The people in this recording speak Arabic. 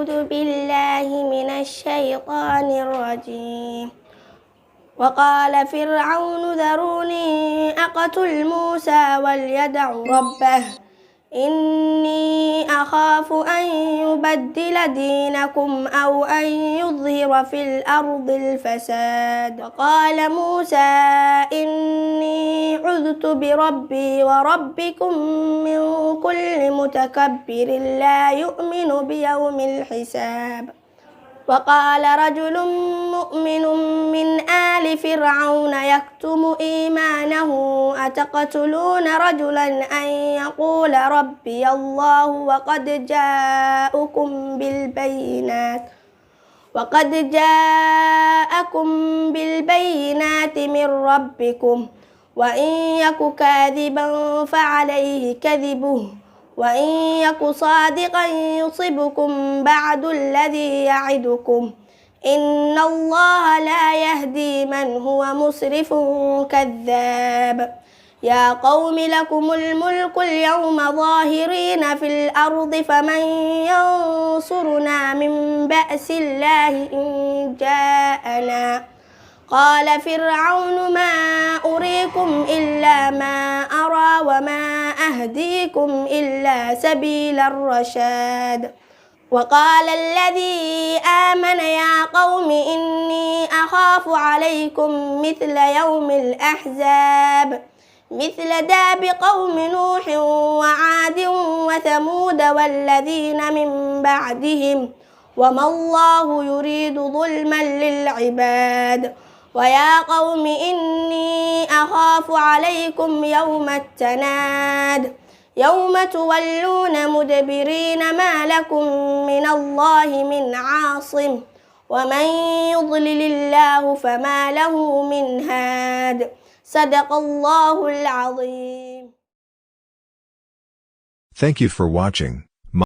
أعوذ بالله من الشيطان الرجيم. وقال فرعون ذروني أقتل موسى وليدع ربه إني أخاف أن يبدل دينكم أو أن يظهر في الأرض الفساد. وقال موسى إني عذت بربي وربكم من كل متكبر لا يؤمن بيوم الحساب. وقال رجل مؤمن من آل فرعون يكتم إيمانه أتقتلون رجلا أن يقول ربي الله وقد جاءكم بالبينات من ربكم وإن يك كاذبا فعليه كذبه وإن يك صادقا يصبكم بعد الذي يعدكم إن الله لا يهدي من هو مسرف كذاب. يا قوم لكم الملك اليوم ظاهرين في الأرض فمن ينصرنا من بأس الله إن جاءنا. قال فرعون ما أريكم إلا ما أرى وما أهديكم إلا سبيل الرشاد. وقال الذي آمن يا قوم إني أخاف عليكم مثل يوم الأحزاب مثل داب قوم نوح وعاد وثمود والذين من بعدهم وما الله يريد ظلما للعباد. ويا قوم إني أخاف عليكم يوم التناد يوم تولون مدبرين ما لكم من الله من عاصم ومن يضلل الله فما له من هاد. صدق الله العظيم. Thank you for watching.